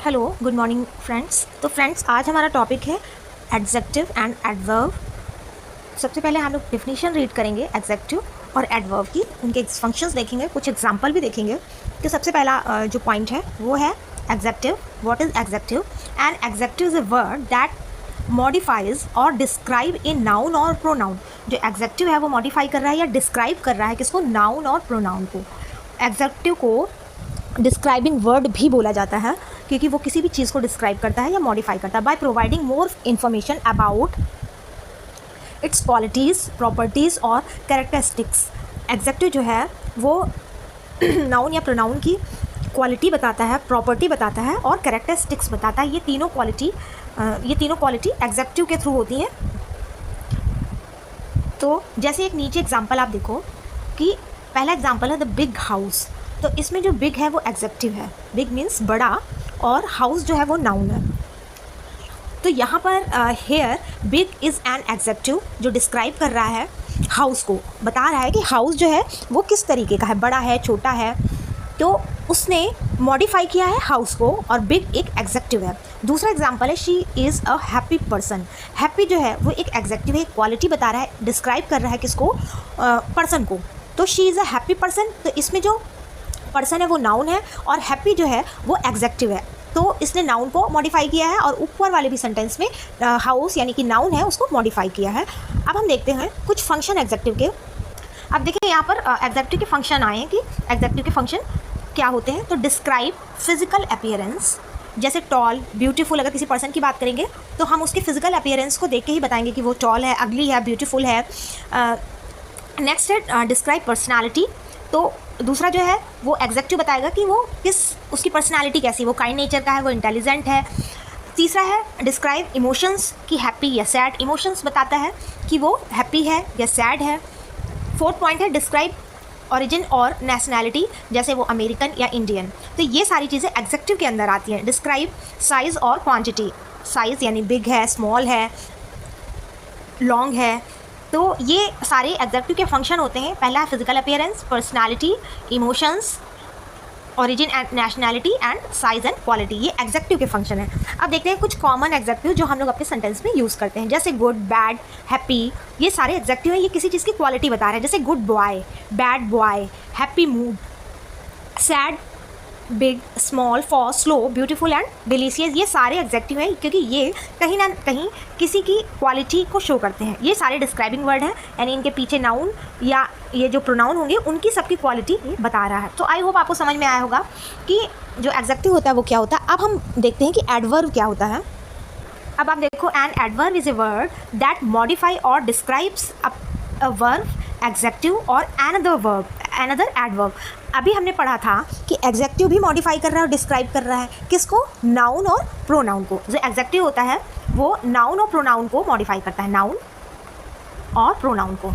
Hello, good morning friends. तो friends, आज हमारा टॉपिक है एडजेक्टिव एंड एडवर्ब। सबसे पहले हम लोग डेफिनेशन रीड करेंगे एडजेक्टिव और एडवर्ब की, उनके फंक्शंस देखेंगे, कुछ एग्जांपल भी देखेंगे। तो सबसे पहला जो पॉइंट है वो है adjective. What is adjective? And adjective is a word that modifies और डिस्क्राइब ए नाउन और प्रोनाउन। जो एडजेक्टिव है वो मॉडिफाई कर रहा है या डिस्क्राइब कर रहा है किसको? नाउन और प्रोनाउन को। एडजेक्टिव को डिस्क्राइबिंग वर्ड भी बोला जाता है क्योंकि वो किसी भी चीज़ को डिस्क्राइब करता है या मॉडिफाई करता है by providing more information about it's qualities, properties और कैरेक्टरिस्टिक्स। एडजेक्टिव जो है वो नाउन या प्रोनाउन की क्वालिटी बताता है, प्रॉपर्टी बताता है और कैरेक्टरिस्टिक्स बताता है। ये तीनों क्वालिटी एडजेक्टिव के थ्रू होती हैं। तो जैसे एक नीचे एग्जांपल आप देखो कि पहला एग्जांपल है द बिग हाउस। तो इसमें जो बिग है वो एडजेक्टिव है। बिग मीन्स बड़ा और हाउस जो है वो नाउन है। तो यहाँ पर hair big is an adjective जो डिस्क्राइब कर रहा है हाउस को, बता रहा है कि हाउस जो है वो किस तरीके का है, बड़ा है, छोटा है। तो उसने मॉडिफाई किया है हाउस को और बिग एक एडजेक्टिव है। दूसरा एग्जांपल है she is a happy person. Happy जो है वो एक एडजेक्टिव है, क्वालिटी बता रहा है, डिस्क्राइब कर रहा है किसको? पर्सन को। तो she is a happy person, तो इसमें जो पर्सन है वो नाउन है और हैप्पी जो है वो एडजेक्टिव है। तो इसने नाउन को मॉडिफाई किया है और ऊपर वाले भी सेंटेंस में हाउस यानी कि नाउन है उसको मॉडिफाई किया है। अब हम देखते हैं कुछ फंक्शन एडजेक्टिव के। अब देखिए यहाँ पर एडजेक्टिव के फंक्शन आए हैं कि एडजेक्टिव के फंक्शन क्या होते हैं। तो डिस्क्राइब फिजिकल अपीयरेंस, जैसे टॉल, ब्यूटीफुल। अगर किसी पर्सन की बात करेंगे तो हम उसके फिजिकल अपीयरेंस को देख के ही बताएंगे कि वो टॉल है, अगली है, ब्यूटीफुल है। नेक्स्ट है डिस्क्राइब पर्सनैलिटी। तो दूसरा जो है वो एग्जेक्टिव बताएगा कि वो उसकी पर्सनालिटी कैसी, वो काइंड नेचर का है, वो इंटेलिजेंट है। तीसरा है डिस्क्राइब इमोशंस कि हैप्पी या सैड। इमोशंस बताता है कि वो हैप्पी है या सैड है। फोर्थ पॉइंट है डिस्क्राइब ओरिजिन और नेशनैलिटी, जैसे वो अमेरिकन या इंडियन। तो ये सारी चीज़ें एग्जेक्टिव के अंदर आती हैं। डिस्क्राइब साइज़ और क्वांटिटी। साइज़ यानी बिग है, स्मॉल है, लॉन्ग है। तो ये सारे एडजेक्टिव के फंक्शन होते हैं। पहला है physical appearance, personality, emotions, origin and nationality and size and quality. ये एडजेक्टिव के फंक्शन है। अब देखते हैं कुछ कॉमन एडजेक्टिव जो हम लोग अपने सेंटेंस में यूज़ करते हैं, जैसे गुड, बैड, हैप्पी। ये सारे एडजेक्टिव हैं, ये किसी चीज़ की क्वालिटी बता रहे हैं। जैसे good boy, bad boy, happy mood, sad, big, small, for, slow, beautiful and delicious. ये सारे एडजेक्टिव हैं क्योंकि ये कहीं ना कहीं किसी की क्वालिटी को शो करते हैं। ये सारे डिस्क्राइबिंग वर्ड हैं, यानी इनके पीछे नाउन या ये जो प्रोनाउन होंगे उनकी सबकी क्वालिटी ये बता रहा है। तो आई होप आपको समझ में आया होगा कि जो एडजेक्टिव होता है वो क्या होता है। अब हम देखते हैं कि एडवर्ब क्या होता है। अब आप देखो, an adverb is a word that modify और डिस्क्राइब्स अ वर्ब, एडजेक्टिव और अनदर एडवर्ब। अभी हमने पढ़ा था कि एडजेक्टिव भी मॉडिफाई कर रहा है और डिस्क्राइब कर रहा है किसको? नाउन और प्रोनाउन को। जो एडजेक्टिव होता है वो नाउन और प्रोनाउन को मॉडिफाई करता है, नाउन और प्रोनाउन को।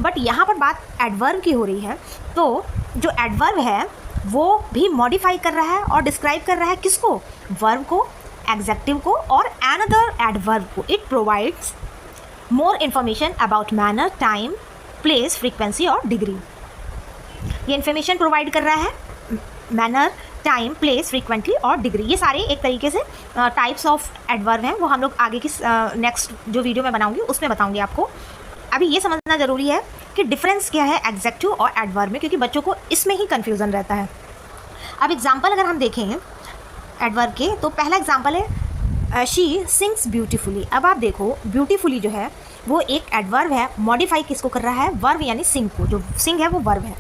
बट यहाँ पर बात एडवर्ब की हो रही है। तो जो एडवर्ब है वो भी मॉडिफाई कर रहा है और डिस्क्राइब कर रहा है किसको? वर्ब को, एडजेक्टिव को और अनदर एडवर्ब को। It provides more information about manner, time, place, frequency और डिग्री। ये इन्फॉर्मेशन प्रोवाइड कर रहा है मैनर, टाइम, प्लेस, फ्रीक्वेंटली और डिग्री। ये सारे एक तरीके से टाइप्स ऑफ एडवर्ब हैं। वो हम लोग आगे की नेक्स्ट जो वीडियो में बनाऊंगी उसमें बताऊंगी आपको। अभी ये समझना ज़रूरी है कि डिफरेंस क्या है एडजेक्टिव और एडवर्ब में, क्योंकि बच्चों को इसमें ही कन्फ्यूज़न रहता है। अब एग्जाम्पल अगर हम देखें एडवर्ब के, तो पहला एग्जाम्पल है शी सिंग्स ब्यूटीफुली। अब आप देखो, ब्यूटीफुली जो है वो एक एडवर्ब है, मॉडिफाई किसको कर रहा है? वर्ब यानी सिंग को। जो सिंग है वो वर्ब है,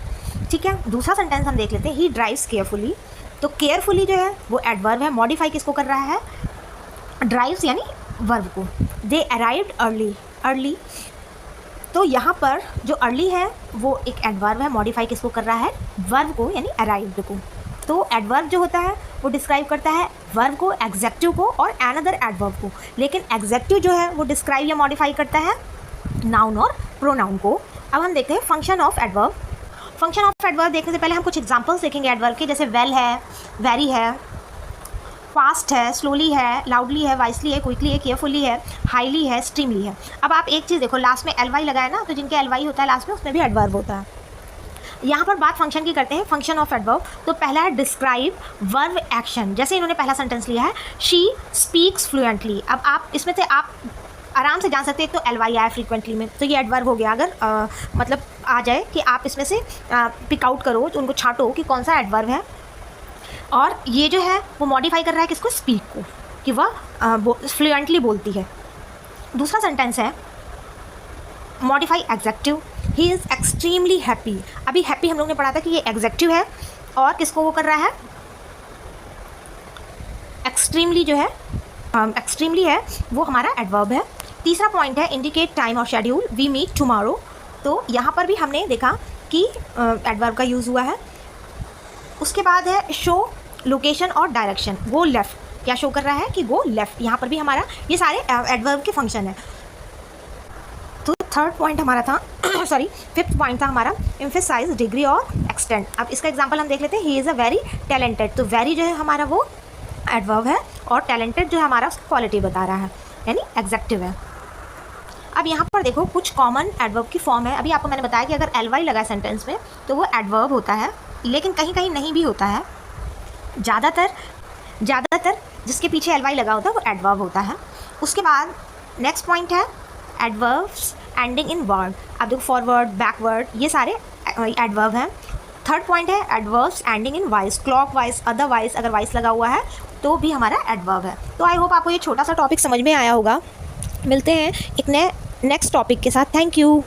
ठीक है। दूसरा सेंटेंस हम देख लेते हैं, ही ड्राइव्स केयरफुली। तो केयरफुली जो है वो एडवर्ब है, मॉडिफाई किसको कर रहा है? ड्राइव्स यानी वर्ब को। दे अराइव्ड अर्ली। तो यहाँ पर जो अर्ली है वो एक एडवर्ब है, मॉडिफाई किसको कर रहा है? वर्ब को यानी अराइव्ड को। तो एडवर्ब जो होता है वो डिस्क्राइब करता है वर्ब को, एग्जेक्टिव को और अनदर एडवर्ब को। लेकिन एग्जेक्टिव जो है वो डिस्क्राइब या मॉडिफाई करता है नाउन और प्रोनाउन को। अब हम देखते हैं function of adverb. Function of adverb देखने से पहले हम कुछ एग्जांपल्स देखेंगे एडवर्ब के, जैसे वेल है, वेरी है, फास्ट है, स्लोली है, लाउडली है, वाइसली है, क्विकली है, केयरफुली है, हाईली है, स्ट्रीमली है। अब आप एक चीज़ देखो, लास्ट में एल वाई लगा है ना, तो जिनके एल वाई होता है लास्ट में उसमें भी एडवर्ब होता है। यहाँ पर बात फंक्शन की करते हैं, फंक्शन ऑफ एडवर्ब। तो पहला है डिस्क्राइब वर्ब एक्शन, जैसे इन्होंने पहला सेंटेंस लिया है शी स्पीक्स फ्लुएंटली। अब आप इसमें से आप आराम से जान सकते हैं, तो LY आया फ्रीक्वेंटली में, तो ये एडवर्ब हो गया। अगर मतलब आ जाए कि आप इसमें से पिक आउट करो, तो उनको छांटो कि कौन सा एडवर्ब है, और ये जो है वो मॉडिफाई कर रहा है किसको, स्पीक को, कि वह फ्लुएंटली बोलती है। दूसरा सेंटेंस है modify executive, he is extremely happy. अभी हैप्पी हम लोग ने पढ़ा था कि ये एग्जेक्टिव है, और किसको वो कर रहा है, एक्सट्रीमली जो है एक्सट्रीमली है वो हमारा एडवर्ब है। तीसरा पॉइंट है इंडिकेट टाइम और शेड्यूल, वी मीट टुमारो। तो यहाँ पर भी हमने देखा कि एडवर्ब का यूज़ हुआ है। उसके बाद है शो लोकेशन और डायरेक्शन, गो लेफ़्ट, क्या शो कर रहा है कि गो लेफ़्ट, यहाँ पर भी हमारा ये सारे एडवर्ब के फंक्शन है। तो थर्ड पॉइंट हमारा था सॉरी फिफ्थ पॉइंट था हमारा एम्फेसाइज, डिग्री और एक्सटेंड। अब इसका एग्जांपल हम देख लेते हैं, he is a very talented. तो वेरी जो है हमारा वो एडवर्ब है, और टैलेंटेड जो है हमारा क्वालिटी बता रहा है, यानी एग्जेक्टिव है। अब यहाँ पर देखो कुछ कॉमन एडवर्ब की फॉर्म है। अभी आपको मैंने बताया कि अगर LY लगा सेंटेंस में तो वो एडवर्ब होता है, लेकिन कहीं कहीं नहीं भी होता है। ज़्यादातर जिसके पीछे LY लगा होता है वो एडवर्ब होता है। उसके बाद नेक्स्ट पॉइंट है एडवर्ब्स एंडिंग इन वर्ड। अब देखो फॉरवर्ड, बैकवर्ड, ये सारे एडवर्ब हैं। थर्ड पॉइंट है adverbs ending in wise, clock wise, otherwise, अगर वाइज लगा हुआ है तो भी हमारा एडवर्ब है। तो आई होप आपको ये छोटा सा टॉपिक समझ में आया होगा। मिलते हैं एक नए नेक्स्ट टॉपिक के साथ। Thank you.